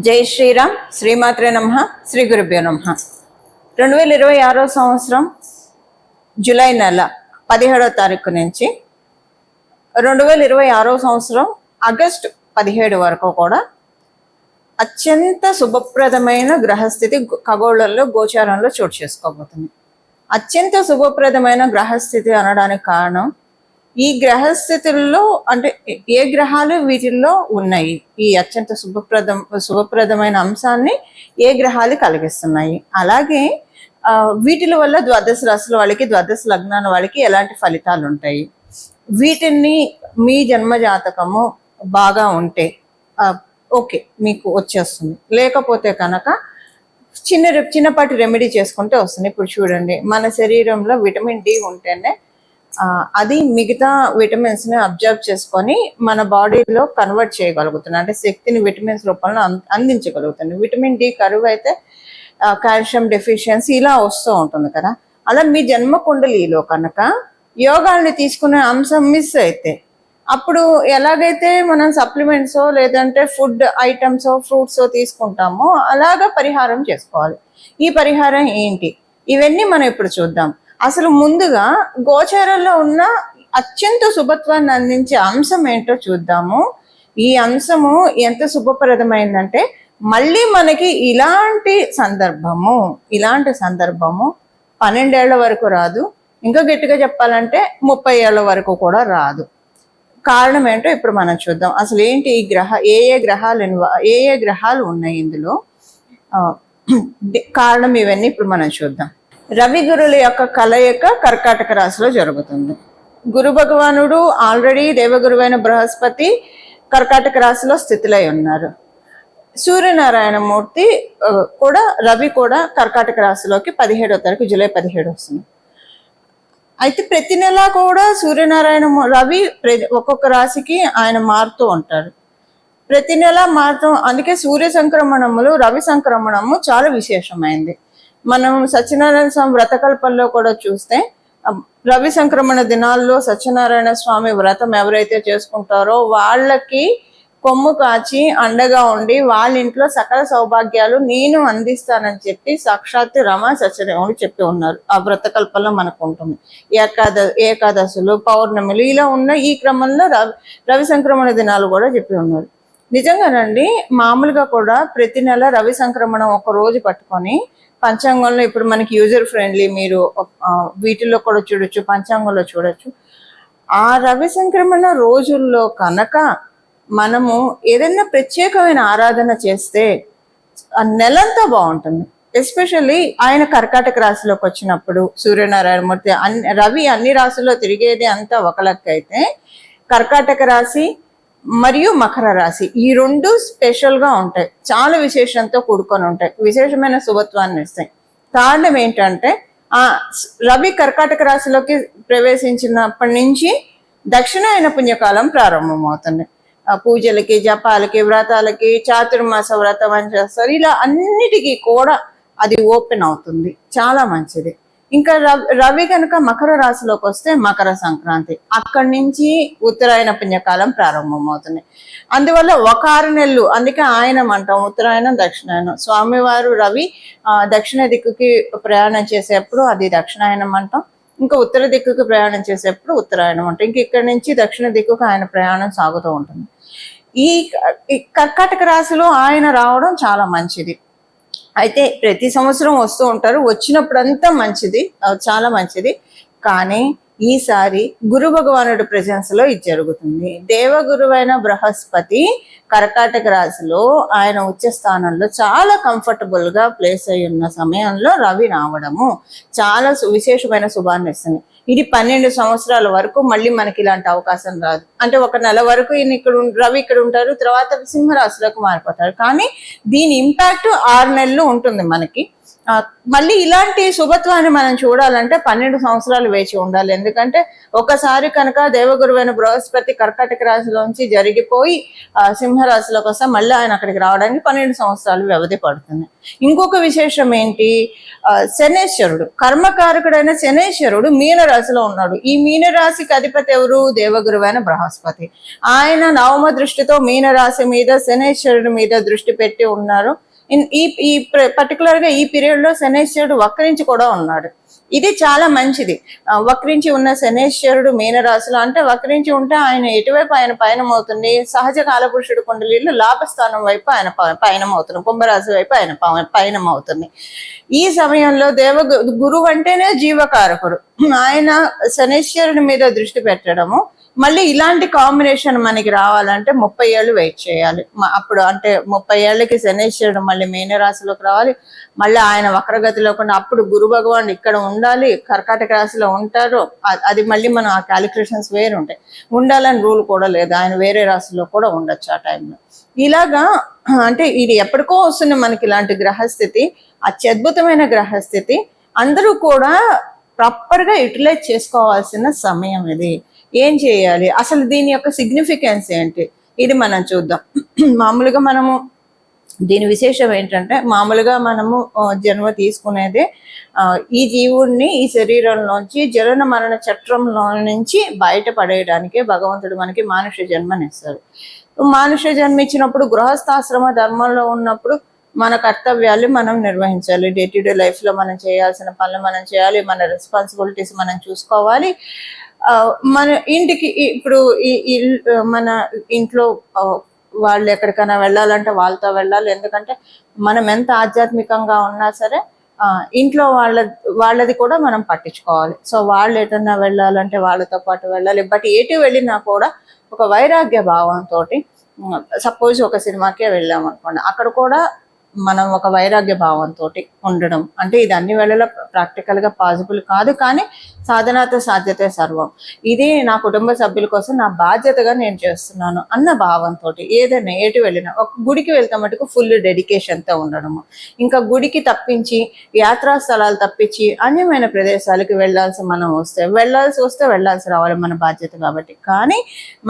జై శ్రీరామ్. శ్రీమాత్రే నమః. శ్రీ గురుభ్యో నమః. 2026 సంవత్సరం జూలై నెల 17వ తారీఖు నుంచి 2026 సంవత్సరం ఆగస్టు 17 వరకు కూడా అత్యంత శుభప్రదమైన గ్రహస్థితి ఖగోళంలో గోచారంలో చోటు చేసుకోబోతుంది. అత్యంత శుభప్రదమైన గ్రహస్థితి అనడానికి కారణం ఈ గ్రహస్థితుల్లో అంటే ఏ గ్రహాలు వీటిల్లో ఉన్నాయి, ఈ అత్యంత శుభప్రదమైన అంశాన్ని ఏ గ్రహాలు కలిగిస్తున్నాయి, అలాగే వీటిల వల్ల ద్వాదశ రాశుల వాళ్ళకి ద్వాదశ లగ్నాల వాళ్ళకి ఎలాంటి ఫలితాలు ఉంటాయి, వీటిని మీ జన్మ జాతకము బాగా ఉంటే ఓకే మీకు వచ్చేస్తుంది, లేకపోతే కనుక చిన్నపాటి రెమెడీ చేసుకుంటే వస్తుంది. ఇప్పుడు చూడండి, మన శరీరంలో విటమిన్ డి ఉంటేనే అది మిగతా విటమిన్స్ ని అబ్జర్వ్ చేసుకొని మన బాడీలో కన్వర్ట్ చేయగలుగుతుంది, అంటే శక్తిని విటమిన్స్ రూపంలో అందించగలుగుతుంది. విటమిన్ డి కరువు అయితే కాల్షియం డెఫిషియన్సీ ఇలా వస్తూ ఉంటుంది కదా. అలా మీ జన్మ కుండలిలో కనుక యోగాల్ని తీసుకునే అంశం మిస్ అయితే అప్పుడు ఎలాగైతే మనం సప్లిమెంట్సో లేదంటే ఫుడ్ ఐటమ్సో ఫ్రూట్సో తీసుకుంటామో అలాగా పరిహారం చేసుకోవాలి. ఈ పరిహారం ఏంటి, ఇవన్నీ మనం ఇప్పుడు చూద్దాం. అసలు ముందుగా గోచారంలో ఉన్న అత్యంత శుభత్వాన్ని అందించే అంశం ఏంటో చూద్దాము. ఈ అంశము ఎంత శుభప్రదమైందంటే మళ్ళీ మనకి ఇలాంటి సందర్భము 12 ఏళ్ల వరకు రాదు, ఇంకా గట్టిగా చెప్పాలంటే 30 ఏళ్ల వరకు కూడా రాదు. కారణం ఏంటో ఇప్పుడు మనం చూద్దాం. అసలు ఏంటి ఈ ఏ ఏ గ్రహాలు ఉన్నాయి ఇందులో, కారణం ఇవన్నీ ఇప్పుడు మనం చూద్దాం. రవి గురుల యొక్క కలయిక కర్కాటక రాశిలో జరుగుతుంది. గురు భగవానుడు ఆల్రెడీ దేవగురువైన బృహస్పతి కర్కాటక రాశిలో స్థితిలై ఉన్నారు. సూర్యనారాయణమూర్తి కూడా రవి కూడా కర్కాటక రాశిలోకి 17వ తారీఖు జూలై 17 వస్తుంది. అయితే ప్రతి నెల కూడా రవి ఒక్కొక్క రాశికి ఆయన మారుతూ ఉంటారు, ప్రతి నెల మారుతూ. అందుకే సూర్య సంక్రమణములు రవి సంక్రమణము చాలా విశేషమైంది. మనం సత్యనారాయణ స్వామి వ్రతకల్పంలో కూడా చూస్తే రవి సంక్రమణ దినాల్లో సత్యనారాయణ స్వామి వ్రతం ఎవరైతే చేసుకుంటారో వాళ్ళకి కొమ్ము కాచి అండగా ఉండి వాళ్ళ ఇంట్లో సకల సౌభాగ్యాలు నేను అందిస్తానని చెప్పి సాక్షాత్ రమ సత్యదేవుడు చెప్పి ఉన్నారు. ఆ వ్రతకల్పంలో మనకు ఉంటుంది. ఏకాదశులు పౌర్ణమిలు ఇలా ఉన్న ఈ క్రమంలో రవి సంక్రమణ దినాలు కూడా చెప్పి ఉన్నారు. నిజంగానండి, మామూలుగా కూడా ప్రతి నెల రవి సంక్రమణం ఒక రోజు పట్టుకొని పంచాంగంలో ఇప్పుడు మనకి యూజర్ ఫ్రెండ్లీ, మీరు వీటిల్లో కూడా చూడొచ్చు, పంచాంగంలో చూడొచ్చు. ఆ రవి సంక్రమణ రోజుల్లో కనుక మనము ఏదైనా ప్రత్యేకమైన ఆరాధన చేస్తే ఆ నెలంతా బాగుంటుంది. ఎస్పెషల్లీ ఆయన కర్కాటక రాశిలోకి వచ్చినప్పుడు సూర్యనారాయణమూర్తి రవి అన్ని రాశుల్లో తిరిగేది అంతా ఒక లెక్క అయితే కర్కాటక రాశి మరియు మకర రాశి ఈ రెండు స్పెషల్గా ఉంటాయి, చాలా విశేషంతో కూడుకొని ఉంటాయి, విశేషమైన శుభత్వాన్ని ఇస్తాయి. కారణం ఏంటంటే రవి కర్కాటక రాశిలోకి ప్రవేశించినప్పటి నుంచి దక్షిణాయన పుణ్యకాలం ప్రారంభమవుతుంది. పూజలకి, జపాలకి, వ్రతాలకి, చాతుర్మాస వ్రతం అని చేస్తారు. ఇలా అన్నిటికీ కూడా అది ఓపెన్ అవుతుంది, చాలా మంచిది. ఇంకా రవి కనుక మకర రాశిలోకి వస్తే మకర సంక్రాంతి, అక్కడి నుంచి ఉత్తరాయణ పుణ్యకాలం ప్రారంభమవుతుంది. అందువల్ల ఒక 6 నెలలు, అందుకే ఆయనం అంటాం, ఉత్తరాయణం దక్షిణాయనం. స్వామివారు రవి దక్షిణ దిక్కుకి ప్రయాణం చేసేప్పుడు అది దక్షిణాయనం అంటాం, ఇంకా ఉత్తర దిక్కుకి ప్రయాణం చేసేప్పుడు ఉత్తరాయణం అంటాం. ఇంక ఇక్కడి నుంచి దక్షిణ దిక్కుకు ఆయన ప్రయాణం సాగుతూ ఉంటుంది. ఈ కర్కాటక రాశిలో ఆయన రావడం చాలా మంచిది. అయితే ప్రతి సంవత్సరం వస్తూ ఉంటారు, వచ్చినప్పుడంతా మంచిది, చాలా మంచిది. కానీ ఈసారి గురు భగవానుడి ప్రెజెన్స్ లో ఇది జరుగుతుంది. దేవగురువైన బృహస్పతి కర్కాటక రాశిలో ఆయన ఉచ్చ స్థానంలో చాలా కంఫర్టబుల్ గా ప్లేస్ అయి ఉన్న సమయంలో రవి రావడము చాలా విశేషమైన శుభాన్ని ఇస్తుంది. ఇది 12 సంవత్సరాల వరకు మళ్ళీ మనకి ఇలాంటి అవకాశం రాదు. అంటే ఒక నెల వరకు రవి ఇక్కడ ఉంటారు, తర్వాత సింహరాశిలోకి మారిపోతారు. కానీ దీని ఇంపాక్ట్ 6 నెలలు ఉంటుంది మనకి. మళ్ళీ ఇలాంటి శుభత్వాన్ని మనం చూడాలంటే 12 సంవత్సరాలు వేచి ఉండాలి. ఎందుకంటే ఒకసారి కనుక దేవగురువైన బృహస్పతి కర్కాటక రాశిలోంచి జరిగిపోయి సింహరాశిలోకి వస్తే మళ్ళీ ఆయన అక్కడికి రావడానికి 12 సంవత్సరాలు వ్యవధి పడుతుంది. ఇంకొక విశేషం ఏంటి, శనేశ్వరుడు కర్మకారకుడైన శనేశ్వరుడు మీనరాశిలో ఉన్నాడు. ఈ మీనరాశికి అధిపతి ఎవరు? దేవగురువైన బృహస్పతి. ఆయన నవమ దృష్టితో మీనరాశి మీద శనేశ్వరుడి మీద దృష్టి పెట్టి ఉన్నారు. ఈ పర్టికులర్ గా ఈ పీరియడ్ లో శనేశ్వరుడు వక్రించి కూడా ఉన్నాడు. ఇది చాలా మంచిది. వక్రించి ఉన్న శనేశ్వరుడు మీనరాశిలో, అంటే వక్రించి ఉంటే ఆయన ఎటువైపు ఆయన పయనం అవుతుంది, సహజ కాలపురుషుడు కుండలీలు లాభస్థానం వైపు ఆయన పయనం అవుతుంది, కుంభరాశి వైపు ఆయన పయనం అవుతుంది. ఈ సమయంలో గురువు అంటేనే జీవకారకుడు, ఆయన శనేశ్వరుడి మీద దృష్టి పెట్టడము. మళ్ళీ ఇలాంటి కాంబినేషన్ మనకి రావాలంటే 30 ఏళ్ళు వెయిట్ చేయాలి. అప్పుడు అంటే 30 ఏళ్ళకి శనేశ్వరుడు మళ్ళీ మీనరాశిలోకి రావాలి, మళ్ళీ ఆయన వక్రగతిలో కూడా అప్పుడు గురు భగవాన్ ఇక్కడ ఉండాలి, కర్కాటక రాశిలో ఉంటారు. అది మళ్ళీ మనం ఆ క్యాలిక్యులేషన్స్ వేరు ఉంటాయి. ఉండాలని రూల్ కూడా లేదు, ఆయన వేరే రాశిలో కూడా ఉండొచ్చు ఆ టైంలో. ఇలాగా అంటే ఇది ఎప్పటికో వస్తుంది మనకి ఇలాంటి గ్రహస్థితి, అత్యద్భుతమైన గ్రహస్థితి. అందరూ కూడా ప్రాపర్గా యూటిలైజ్ చేసుకోవాల్సిన సమయం ఇది. ఏం చేయాలి, అసలు దీని యొక్క సిగ్నిఫికెన్స్ ఏంటి, ఇది మనం చూద్దాం. మామూలుగా మనము దీని విశేషం ఏంటంటే, మామూలుగా మనము జన్మ తీసుకునేదే ఈ జీవుడిని ఈ శరీరంలోంచి జనన మరణ చట్రంలో నుంచి బయటపడేయడానికే భగవంతుడు మనకి మానుష జన్మనిస్తాడు. మానుష జన్మ ఇచ్చినప్పుడు గృహస్థాశ్రమ ధర్మంలో ఉన్నప్పుడు మన కర్తవ్యాలు మనం నిర్వహించాలి. డే టు డే లైఫ్లో మనం చేయాల్సిన పనులు మనం చేయాలి, మన రెస్పాన్సిబిలిటీస్ మనం చూసుకోవాలి. మన ఇంటికి ఇప్పుడు మన ఇంట్లో వాళ్ళు ఎక్కడికైనా వెళ్ళాలంటే వాళ్ళతో వెళ్ళాలి. ఎందుకంటే మనం ఎంత ఆధ్యాత్మికంగా ఉన్నా సరే ఇంట్లో వాళ్ళది కూడా మనం పట్టించుకోవాలి. సో వాళ్ళు ఎటన్నా వెళ్ళాలంటే వాళ్ళతో పాటు వెళ్ళాలి. బట్ ఎటు వెళ్ళినా కూడా ఒక వైరాగ్య భావంతో, సపోజ్ ఒక సినిమాకే వెళ్ళాం అనుకోండి, అక్కడ కూడా మనం ఒక వైరాగ్య భావంతో ఉండడం. అంటే ఇది అన్ని వేళలా ప్రాక్టికల్గా పాసిబుల్ కాదు, కానీ సాధనాతో సాధ్యతే సర్వం. ఇది నా కుటుంబ సభ్యుల కోసం నా బాధ్యతగా నేను చేస్తున్నాను అన్న భావంతో ఏదైనా ఎటు వెళ్ళినా, ఒక గుడికి వెళ్తే మటుకు ఫుల్ డెడికేషన్తో ఉండడము. ఇంకా గుడికి తప్పించి, యాత్రా స్థలాలు తప్పించి అన్యమైన ప్రదేశాలకు వెళ్ళాల్సి వస్తే వెళ్ళాల్సి రావాలి, మన బాధ్యత కాబట్టి. కానీ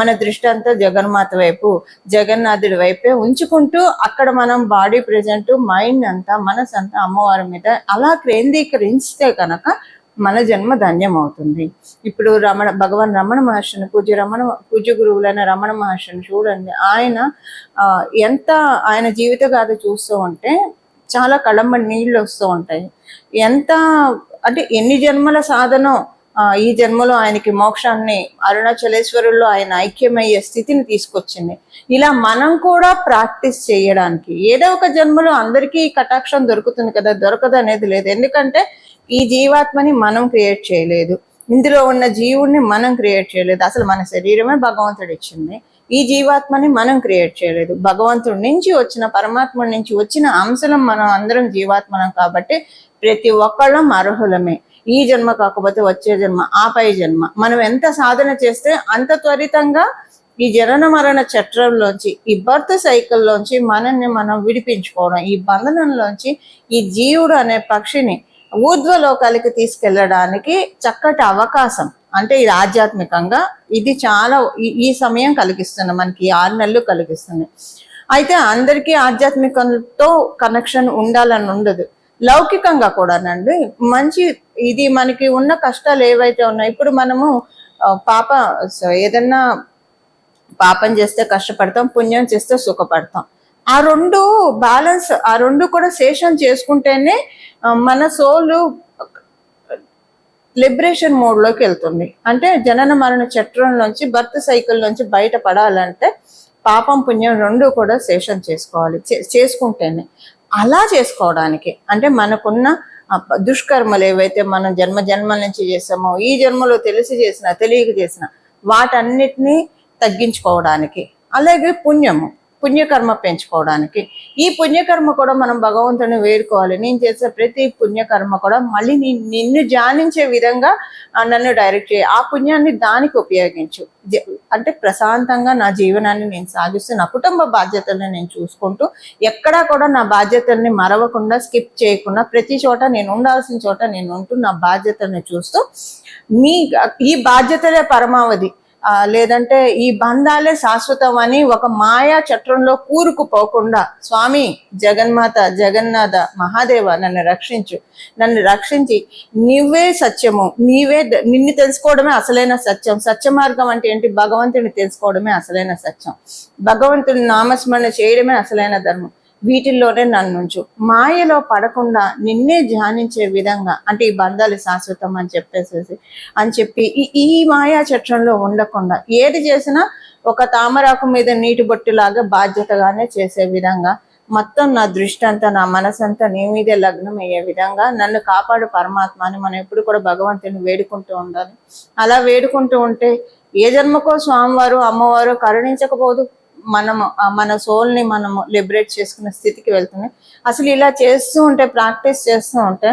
మన దృష్టి అంతా జగన్మాత వైపు, జగన్నాథుడి వైపే ఉంచుకుంటూ అక్కడ మనం బాడీ ప్రెజెంట్, మైండ్ అంతా, మనసు అంతా అమ్మవారి మీద అలా కేంద్రీకరిస్తే కనుక మన జన్మ ధన్యం అవుతుంది. ఇప్పుడు భగవాన్ రమణ మహర్షిని, పూజ్య గురువులైన రమణ మహర్షిని చూడండి. ఆయన జీవిత గాథ చూస్తూ ఉంటే చాలా కళ్ళంబడి నీళ్ళు వస్తూ ఉంటాయి. అంటే ఎన్ని జన్మల సాధనం ఈ జన్మలో ఆయనకి మోక్షాన్ని, అరుణాచలేశ్వరుల్లో ఆయన ఐక్యమయ్యే స్థితిని తీసుకొచ్చింది. ఇలా మనం కూడా ప్రాక్టీస్ చేయడానికి ఏదో ఒక జన్మలో అందరికీ కటాక్షం దొరుకుతుంది కదా, దొరకదు అనేది లేదు. ఎందుకంటే ఈ జీవాత్మని మనం క్రియేట్ చేయలేదు, ఇందులో ఉన్న జీవుడిని మనం క్రియేట్ చేయలేదు. అసలు మన శరీరమే భగవంతుడు ఇచ్చింది, ఈ జీవాత్మని మనం క్రియేట్ చేయలేదు. భగవంతుడి నుంచి వచ్చిన, పరమాత్ముడి నుంచి వచ్చిన అంశలం మనం అందరం జీవాత్మనం. కాబట్టి ప్రతి ఒక్కళ్ళం అర్హులమే. ఈ జన్మ కాకపోతే వచ్చే జన్మ, ఆపై జన్మ. మనం ఎంత సాధన చేస్తే అంత త్వరితంగా ఈ జనన మరణ చట్రంలోంచి, ఈ బర్త్ సైకిల్లోంచి మనల్ని మనం విడిపించుకోవడం, ఈ బంధనంలోంచి ఈ జీవుడు అనే పక్షిని ఊర్ధ్వలోకాలకి తీసుకెళ్ళడానికి చక్కటి అవకాశం. అంటే ఇది ఆధ్యాత్మికంగా ఇది చాలా ఈ సమయం కలిగిస్తుంది మనకి, 6 నెలలు కలిగిస్తుంది. అయితే అందరికీ ఆధ్యాత్మికంతో కనెక్షన్ ఉండాలని ఉండదు, లౌకికంగా కూడానండి. మంచి ఇది మనకి ఉన్న కష్టాలు ఏవైతే ఉన్నాయో, ఇప్పుడు మనము ఏదన్నా పాపం చేస్తే కష్టపడతాం, పుణ్యం చేస్తే సుఖపడతాం. ఆ రెండు బ్యాలెన్స్, ఆ రెండు కూడా శేషం చేసుకుంటేనే మన సోలు లిబరేషన్ మోడ్లోకి వెళ్తుంది. అంటే జనన మరణ చట్రంలోంచి, బర్త్ సైకిల్ నుంచి బయటపడాలంటే పాపం పుణ్యం రెండు కూడా శేషం చేసుకోవాలి, చేసుకుంటేనే. అలా చేసుకోవడానికి అంటే మనకున్న దుష్కర్మలు ఏవైతే మనం జన్మల నుంచి చేసామో, ఈ జన్మలో తెలిసి చేసిన, తెలియక చేసిన వాటన్నిటినీ తగ్గించుకోవడానికి. అలాగే పుణ్యము, పుణ్యకర్మ పెంచుకోవడానికి. ఈ పుణ్యకర్మ కూడా మనం భగవంతుని వేడుకోవాలి. నేను చేసే ప్రతి పుణ్యకర్మ కూడా మళ్ళీ నిన్ను ధ్యానించే విధంగా నన్ను డైరెక్ట్ చేయి, ఆ పుణ్యాన్ని దానికి ఉపయోగించు. అంటే ప్రశాంతంగా నా జీవనాన్ని నేను సాగిస్తూ నా కుటుంబ బాధ్యతల్ని నేను చూసుకుంటూ ఎక్కడా కూడా నా బాధ్యతల్ని మరవకుండా స్కిప్ చేయకుండా ప్రతి చోట నేను ఉండాల్సిన చోట నేను ఉంటూ నా బాధ్యతల్ని చూస్తూ ఈ బాధ్యతలే పరమావధి, లేదంటే ఈ బంధాలే శాశ్వతం అని ఒక మాయా చట్రంలో కూరుకుపోకుండా స్వామి జగన్మాత జగన్నాథ మహాదేవ నన్ను రక్షించి నువ్వే సత్యము, నిన్ను తెలుసుకోవడమే అసలైన సత్యం. సత్య మార్గం అంటే ఏంటి? భగవంతుని తెలుసుకోవడమే అసలైన సత్యం, భగవంతుని నామస్మరణ చేయడమే అసలైన ధర్మం. వీటిల్లోనే నన్నుంచు, మాయలో పడకుండా నిన్నే ధ్యానించే విధంగా, అంటే ఈ బంధాలు శాశ్వతం అని చెప్పి ఈ మాయా చట్రంలో ఉండకుండా ఏది చేసినా ఒక తామరాకు మీద నీటి బొట్టులాగా బాధ్యతగానే చేసే విధంగా మొత్తం నా దృష్టి అంతా నా మనసంతా నీ మీదే లగ్నం అయ్యే విధంగా నన్ను కాపాడు పరమాత్మ అని మనం ఎప్పుడు కూడా భగవంతుని వేడుకుంటూ ఉండాలి. అలా వేడుకుంటూ ఉంటే ఏ జన్మకో స్వామివారు అమ్మవారు కరుణించకపోదు, మన సోల్ని మనము లిబరేట్ చేసుకునే స్థితికి వెళ్తుంది. అసలు ఇలా చేస్తూ ఉంటే, ప్రాక్టీస్ చేస్తూ ఉంటే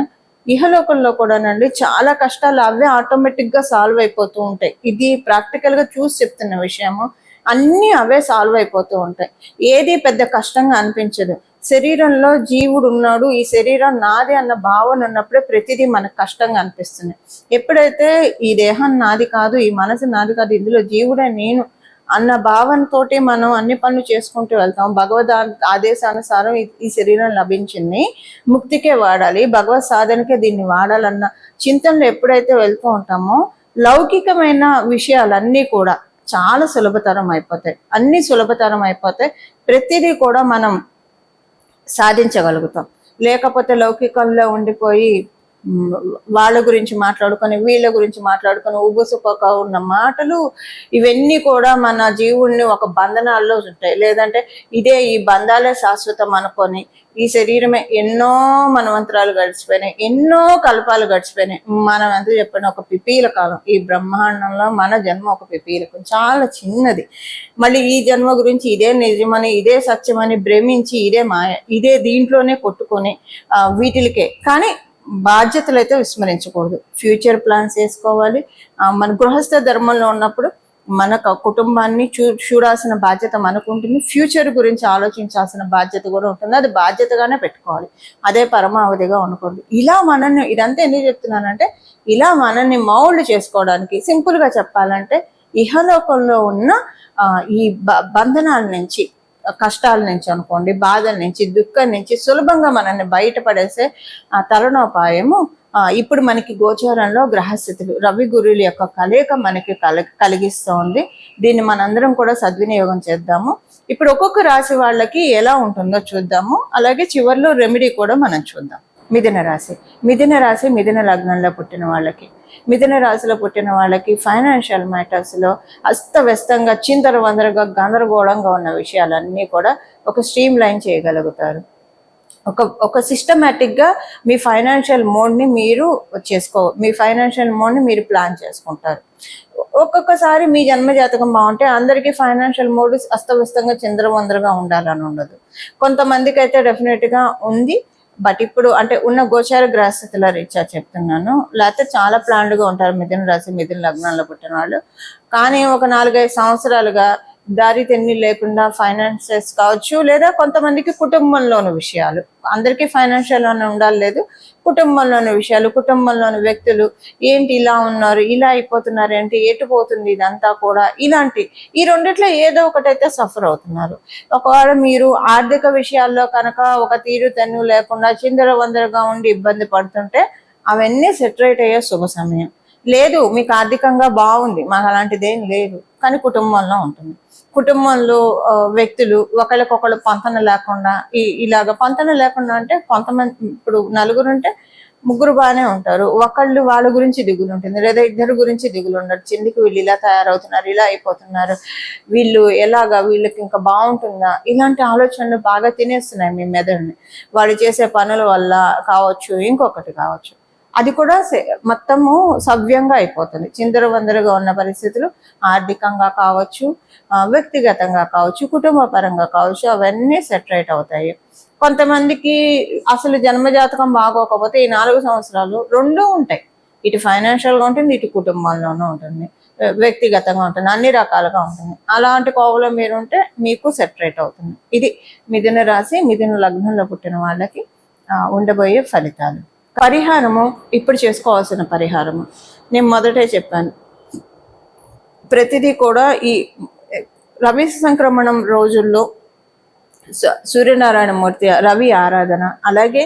ఇహలోకంలో కూడానండి చాలా కష్టాలు అవే ఆటోమేటిక్గా సాల్వ్ అయిపోతూ ఉంటాయి. ఇది ప్రాక్టికల్గా చూసి చెప్తున్న విషయము. అన్నీ అవే సాల్వ్ అయిపోతూ ఉంటాయి, ఏది పెద్ద కష్టంగా అనిపించదు. శరీరంలో జీవుడు ఉన్నాడు, ఈ శరీరం నాది అన్న భావన ఉన్నప్పుడే ప్రతిదీ మనకు కష్టంగా అనిపిస్తుంది. ఎప్పుడైతే ఈ దేహం నాది కాదు, ఈ మనసు నాది కాదు, ఇందులో జీవుడే నేను అన్న భావనతోటి మనం అన్ని పనులు చేసుకుంటూ వెళ్తాం. భగవద్ ఆదేశానుసారం ఈ శరీరం లభించింది, ముక్తికే వాడాలి, భగవత్ సాధనకే దీన్ని వాడాలన్న చింతనలో ఎప్పుడైతే వెళ్తూ ఉంటామో లౌకికమైన విషయాలన్నీ కూడా చాలా సులభతరం అయిపోతాయి. ప్రతిదీ కూడా మనం సాధించగలుగుతాం. లేకపోతే లౌకికంలో ఉండిపోయి వాళ్ళ గురించి మాట్లాడుకొని వీళ్ళ గురించి మాట్లాడుకొని ఉబుసుపక ఉన్న మాటలు ఇవన్నీ కూడా మన జీవుణ్ణి ఒక బంధనాల్లో ఉంటాయి. లేదంటే ఈ బంధాలే శాశ్వతం అనుకొని ఈ శరీరమే ఎన్నో మనవంతరాలు గడిచిపోయినాయి, ఎన్నో కల్పాలు గడిచిపోయినాయి. మనం ఎంత చెప్పిన ఒక పిపీల కాలం, ఈ బ్రహ్మాండంలో మన జన్మ ఒక పిపీలకం, చాలా చిన్నది. మళ్ళీ ఈ జన్మ గురించి ఇదే నిజమని ఇదే సత్యమని భ్రమించి ఇదే మాయ, ఇదే దీంట్లోనే కొట్టుకొని వీటికే. కానీ బాధ్యతలు అయితే విస్మరించకూడదు. ఫ్యూచర్ ప్లాన్స్ వేసుకోవాలి. మన గృహస్థ ధర్మంలో ఉన్నప్పుడు మన కుటుంబాన్ని చూడాల్సిన బాధ్యత మనకు ఉంటుంది, ఫ్యూచర్ గురించి ఆలోచించాల్సిన బాధ్యత కూడా ఉంటుంది. అది బాధ్యతగానే పెట్టుకోవాలి, అదే పరమావధిగా ఉండకూడదు. ఇలా మనల్ని, ఇదంతా ఎందుకు చెప్తున్నానంటే ఇలా మనల్ని మౌల్డ్ చేసుకోవడానికి, సింపుల్గా చెప్పాలంటే ఇహలోకంలో ఉన్న ఈ బంధనాల నుంచి, కష్టాల నుంచి అనుకోండి, బాధల నుంచి, దుఃఖం నుంచి సులభంగా మనల్ని బయటపడేసే తరుణోపాయము ఇప్పుడు మనకి గోచారంలో గ్రహస్థితులు, రవి గురువుల యొక్క కలయిక మనకి కలిగిస్తోంది. దీన్ని మనందరం కూడా సద్వినియోగం చేద్దాము. ఇప్పుడు ఒక్కొక్క రాశి వాళ్ళకి ఎలా ఉంటుందో చూద్దాము. అలాగే చివరిలో రెమెడీ కూడా మనం చూద్దాం. మిథున రాశి మిథున లగ్నంలో పుట్టిన వాళ్ళకి, మిథున రాశిలో పుట్టిన వాళ్ళకి ఫైనాన్షియల్ మ్యాటర్స్లో అస్తవ్యస్తంగా చిందరవందరగా గందరగోళంగా ఉన్న విషయాలన్నీ కూడా ఒక స్ట్రీమ్ లైన్ చేయగలుగుతారు. ఒక సిస్టమేటిక్గా మీ ఫైనాన్షియల్ మోడ్ని మీరు ప్లాన్ చేసుకుంటారు. ఒక్కొక్కసారి మీ జన్మజాతకం బాగుంటే అందరికీ ఫైనాన్షియల్ మోడ్ అస్తవ్యస్తంగా చిందరవందరగా ఉండాలని ఉండదు. కొంతమందికి అయితే డెఫినెట్గా ఉంది. బట్ ఇప్పుడు అంటే ఉన్న గోచార గ్రహస్థితుల రీత్యా చెప్తున్నాను. లేకపోతే చాలా ప్లాన్డ్గా ఉంటారు మిథున రాశి మిథున లగ్నాల్లో పుట్టిన వాళ్ళు. కానీ ఒక 4-5 సంవత్సరాలుగా దారి తెన్ని లేకుండా ఫైనాన్సెస్ కావచ్చు, లేదా కొంతమందికి కుటుంబంలోని విషయాలు, అందరికీ ఫైనాన్షియల్ అని ఉండాలి లేదు, కుటుంబంలోని విషయాలు, కుటుంబంలోని వ్యక్తులు ఏంటి ఇలా ఉన్నారు, ఇలా అయిపోతున్నారు, ఏంటి ఎటు పోతుంది ఇదంతా కూడా, ఇలాంటి ఈ రెండిట్లో ఏదో ఒకటైతే సఫర్ అవుతున్నారు. ఒకవేళ మీరు ఆర్థిక విషయాల్లో కనుక ఒక తీరు తెన్ను లేకుండా చిందరవందరగా ఉండి ఇబ్బంది పడుతుంటే అవన్నీ సెటరేట్ అయ్యే శుభ సమయం. లేదు మీకు ఆర్థికంగా బాగుంది, మాకు అలాంటిదేం లేదు, కానీ కుటుంబంలో ఉంటుంది. కుటుంబంలో వ్యక్తులు ఒకళ్ళకొకళ్ళు పొంతన లేకుండా, ఇలాగ పొంతన లేకుండా అంటే కొంతమంది, ఇప్పుడు నలుగురు ఉంటే 3 బాగానే ఉంటారు, ఒకళ్ళు వాళ్ళ గురించి దిగులు ఉంటుంది, లేదా 2 గురించి దిగులు ఉండదు. చిన్నికి వీళ్ళు ఇలా తయారవుతున్నారు, ఇలా అయిపోతున్నారు, వీళ్ళకి ఇంకా బాగుంటుందా, ఇలాంటి ఆలోచనలు బాగా తినేస్తున్నాయి మీ మెదడుని. వాళ్ళు చేసే పనుల వల్ల కావచ్చు, ఇంకొకటి కావచ్చు. అది కూడా మొత్తము సవ్యంగా అయిపోతుంది. చిందరవందరగా ఉన్న పరిస్థితులు ఆర్థికంగా కావచ్చు, వ్యక్తిగతంగా కావచ్చు, కుటుంబ పరంగా కావచ్చు, అవన్నీ సెటరేట్ అవుతాయి. కొంతమందికి అసలు జన్మజాతకం బాగోకపోతే ఈ 4 సంవత్సరాలు రెండూ ఉంటాయి. ఇటు ఫైనాన్షియల్గా ఉంటుంది, ఇటు కుటుంబంలోనూ ఉంటుంది, వ్యక్తిగతంగా ఉంటుంది, అన్ని రకాలుగా ఉంటుంది. అలాంటి కోవలో మీరు ఉంటే మీకు సెటరేట్ అవుతుంది. ఇది మిథున రాశి, మిథున లగ్నంలో పుట్టిన వాళ్ళకి ఉండబోయే ఫలితాలు. పరిహారము, ఇప్పుడు చేసుకోవాల్సిన పరిహారము నేను మొదటే చెప్పాను. ప్రతిదీ కూడా ఈ రవి సంక్రమణం రోజుల్లో సూర్యనారాయణ మూర్తి, రవి ఆరాధన, అలాగే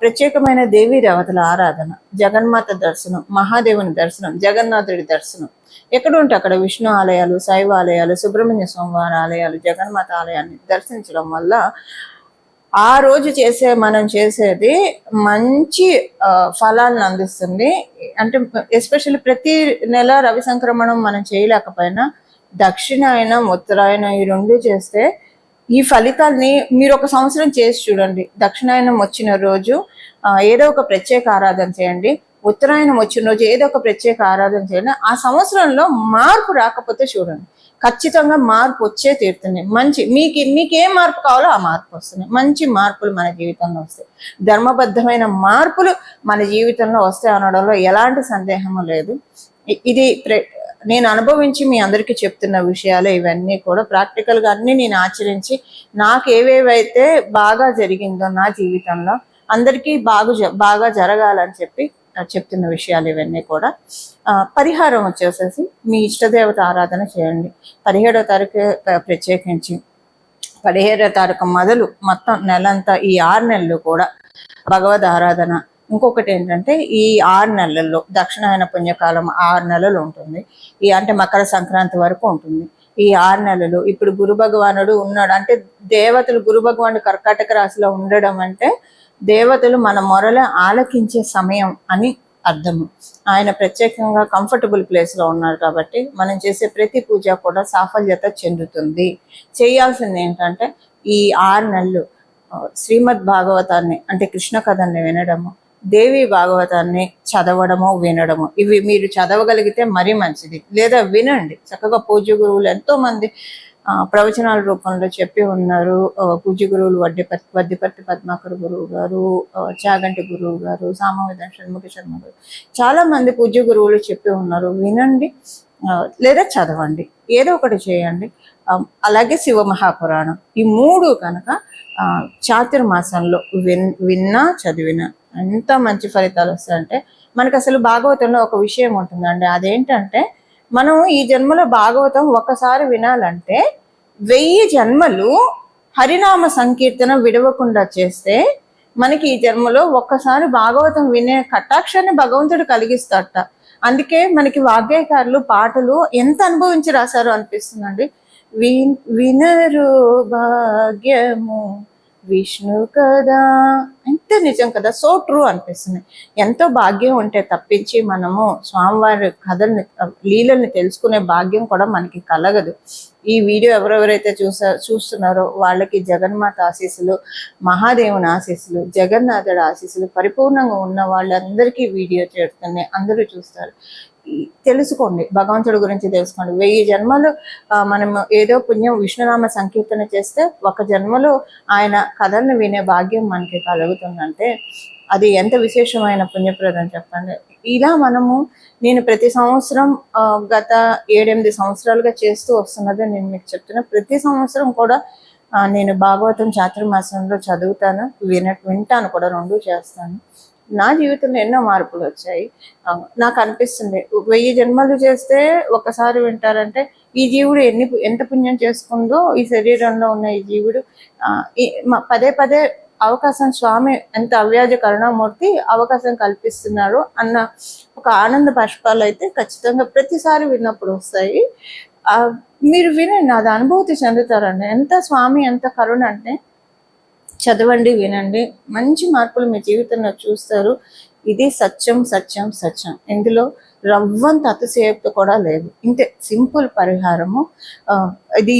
ప్రత్యేకమైన దేవీ దేవతల ఆరాధన, జగన్మాత దర్శనం, మహాదేవుని దర్శనం, జగన్నాథుడి దర్శనం, ఎక్కడ ఉంటే అక్కడ విష్ణు ఆలయాలు, శైవ ఆలయాలు, సుబ్రహ్మణ్య స్వామివారి ఆలయాలు, జగన్మాత ఆలయాన్ని దర్శించడం వల్ల ఆ రోజు మనం చేసేది మంచి ఫలాలను అందిస్తుంది. అంటే ఎస్పెషల్లీ ప్రతి నెల రవి సంక్రమణం మనం చేయలేకపోయినా దక్షిణాయనం, ఉత్తరాయణం ఈ రెండు చేస్తే ఈ ఫలితాల్ని మీరు ఒక సంవత్సరం చేసి చూడండి. దక్షిణాయనం వచ్చిన రోజు ఏదో ఒక ప్రత్యేక ఆరాధన చేయండి, ఉత్తరాయణం వచ్చిన రోజు ఏదో ఒక ప్రత్యేక ఆరాధన చేయండి. ఆ సంవత్సరంలో మార్పు రాకపోతే చూడండి, ఖచ్చితంగా మార్పు వచ్చే తీరుతుంది. మీకేం మార్పు కావాలో ఆ మార్పు వస్తుంది. మంచి మార్పులు మన జీవితంలో వస్తాయి. ధర్మబద్ధమైన మార్పులు మన జీవితంలో వస్తాయి అనడంలో ఎలాంటి సందేహము లేదు. ఇది నేను అనుభవించి మీ అందరికీ చెప్తున్న విషయాలు ఇవన్నీ కూడా ప్రాక్టికల్గా అన్ని నేను ఆచరించి నాకు ఏవేవైతే బాగా జరిగిందో నా జీవితంలో అందరికీ బాగా జరగాలని చెప్తున్న విషయాలు ఇవన్నీ కూడా. పరిహారం వచ్చేసేసి మీ ఇష్టదేవత ఆరాధన చేయండి. 17వ తారీఖు ప్రత్యేకించి 17వ తారీఖు మొదలు మొత్తం నెలంతా ఈ 6 నెలలు కూడా భగవద్ ఆరాధన. ఇంకొకటి ఏంటంటే ఈ 6 నెలల్లో దక్షిణాయన పుణ్యకాలం 6 నెలలు ఉంటుంది. అంటే మకర సంక్రాంతి వరకు ఉంటుంది. ఈ 6 నెలలు ఇప్పుడు గురు భగవానుడు ఉన్నాడు అంటే దేవతలు, గురు భగవానుడు కర్కాటక రాశిలో ఉండడం అంటే దేవతలు మన మొరల ఆలకించే సమయం అని అర్థము. ఆయన ప్రత్యేకంగా కంఫర్టబుల్ ప్లేస్లో ఉన్నారు కాబట్టి మనం చేసే ప్రతి పూజ కూడా సాఫల్యత చెందుతుంది. చేయాల్సింది ఏంటంటే ఈ 6 నెలలు శ్రీమద్ భాగవతాన్ని అంటే కృష్ణ కథల్ని వినడము, దేవి భాగవతాన్ని చదవడము, వినడము. ఇవి మీరు చదవగలిగితే మరీ మంచిది, లేదా వినండి. చక్కగా పూజ్య గురువులు ఎంతో మంది ప్రవచనాల రూపంలో చెప్పి ఉన్నారు. పూజ్య గురువులు వడ్డిపర్తి పద్మాకర్ గురువు గారు, చాగంటి గురువు గారు, సామవేద షణ్ముఖ శర్మ గారు, చాలా మంది పూజ్య గురువులు చెప్పి ఉన్నారు. వినండి లేదా చదవండి, ఏదో ఒకటి చేయండి. అలాగే శివ మహాపురాణం, ఈ 3 కనుక చాతుర్మాసంలో విన్నా చదివినా ఎంత మంచి ఫలితాలు వస్తాయంటే మనకు అసలు భాగవతంలో ఒక విషయం ఉంటుందండి. అదేంటంటే మనం ఈ జన్మలో భాగవతం ఒకసారి వినాలంటే 1000 జన్మలు హరినామ సంకీర్తన విడవకుండా చేస్తే మనకి ఈ జన్మలో ఒక్కసారి భాగవతం వినే కటాక్షాన్ని భగవంతుడు కలిగిస్తాడట. అందుకే మనకి వాగ్గేయకారులు పాటలు ఎంత అనుభవించి రాశారో అనిపిస్తుందండి. వినరు భాగ్యము విష్ణు కదా, ఎంత నిజం కదా, సో ట్రూ అనిపిస్తుంది. ఎంతో భాగ్యం ఉంటే తప్పించి మనము స్వామివారి కథల్ని, లీలల్ని తెలుసుకునే భాగ్యం కూడా మనకి కలగదు. ఈ వీడియో ఎవరెవరైతే చూస్తున్నారో వాళ్ళకి జగన్మాత ఆశీస్సులు, మహాదేవుని ఆశీస్సులు, జగన్నాథుడి ఆశీస్సులు పరిపూర్ణంగా ఉన్న వాళ్ళందరికీ వీడియో చేరుతుంది. అందరూ చూస్తారు. తెలుసుకోండి, భగవంతుడి గురించి తెలుసుకోండి. 1000 జన్మలు మనం ఏదో పుణ్యం విష్ణునామ సంకీర్తన చేస్తే ఒక జన్మలో ఆయన కథల్ని వినే భాగ్యం మనకి కలుగుతుందంటే అది ఎంత విశేషమైన పుణ్యప్రదం చెప్పండి. ఇలా నేను ప్రతి సంవత్సరం గత 7-8 సంవత్సరాలుగా చేస్తూ వస్తున్నది నేను మీకు చెప్తున్నా. ప్రతి సంవత్సరం కూడా నేను భాగవతం చాతుర్మాసంలో చదువుతాను, వింటాను కూడా, 2 చేస్తాను. నా జీవితంలో ఎన్నో మార్పులు వచ్చాయి. నాకు అనిపిస్తుంది 1000 జన్మలు చేస్తే ఒకసారి వింటారంటే ఈ జీవుడు ఎంత పుణ్యం చేసుకుందో, ఈ శరీరంలో ఉన్న ఈ జీవుడు పదే అవకాశం, స్వామి ఎంత అవ్యాజ కరుణామూర్తి అవకాశం కల్పిస్తున్నారు అన్న ఒక ఆనంద బాష్పాలు అయితే ఖచ్చితంగా ప్రతిసారి విన్నప్పుడు వస్తాయి. మీరు వినండి, అది అనుభూతి చెందుతారండి. ఎంత స్వామి ఎంత కరుణ అంటే చదవండి, వినండి, మంచి మార్పులు మీ జీవితంలో చూస్తారు. ఇది సత్యం సత్యం సత్యం. ఇందులో రవ్వంత అతిశయోక్తి కూడా లేదు. ఇంతే సింపుల్ పరిహారము. ఇది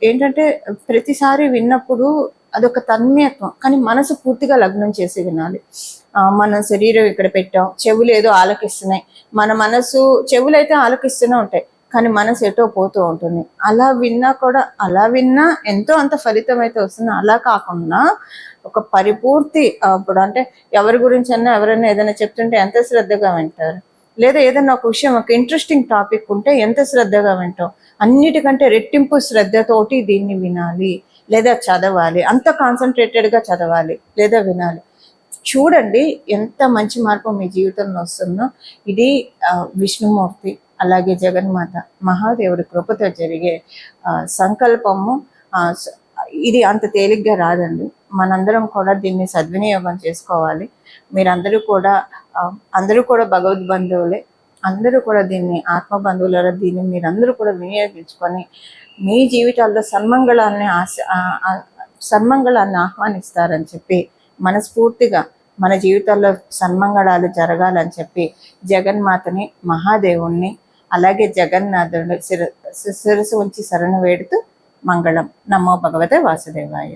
ఏంటంటే ప్రతిసారి విన్నప్పుడు అదొక తన్మయత్వం, కానీ మనసు పూర్తిగా లగ్నం చేసి వినాలి. మన శరీరం ఇక్కడ పెట్టాం, చెవులు ఏదో ఆలకిస్తున్నాయి, మన మనసు చెవులు అయితే ఆలకిస్తూనే ఉంటాయి, కానీ మనసు ఎటో పోతూ ఉంటుంది. అలా విన్నా ఎంతో అంత ఫలితం అయితే వస్తుంది. అలా కాకుండా ఒక పరిపూర్తి ఇప్పుడు అంటే ఎవరి గురించి అన్నా ఎవరైనా ఏదైనా చెప్తుంటే ఎంత శ్రద్ధగా వింటారు, లేదా ఏదైనా ఒక విషయం ఒక ఇంట్రెస్టింగ్ టాపిక్ ఉంటే ఎంత శ్రద్ధగా వింటాం. అన్నిటికంటే రెట్టింపు శ్రద్ధతోటి దీన్ని వినాలి లేదా చదవాలి, అంత కాన్సన్ట్రేటెడ్గా చదవాలి లేదా వినాలి. చూడండి ఎంత మంచి మార్పు మీ జీవితంలో వస్తుందో. ఇది విష్ణుమూర్తి అలాగే జగన్మాత మహాదేవుడి కృపతో జరిగే సంకల్పము. ఇది అంత తేలిగ్గా రాదండి. మనందరం కూడా దీన్ని సద్వినియోగం చేసుకోవాలి. మీరందరూ కూడా అందరూ కూడా భగవద్ బంధువులే, అందరూ కూడా దీన్ని ఆత్మ బంధువుల దీన్ని మీరందరూ కూడా వినియోగించుకొని మీ జీవితాల్లో సన్మంగళాన్ని ఆహ్వానిస్తారని చెప్పి మనస్ఫూర్తిగా మన జీవితాల్లో సన్మంగళాలు జరగాలని చెప్పి జగన్మాతని మహాదేవుణ్ణి అలాగే జగన్నాథుని శిరస్సు ఉంచి శరణు వేడుతూ మంగళం. నమో భగవతే వాసుదేవాయ.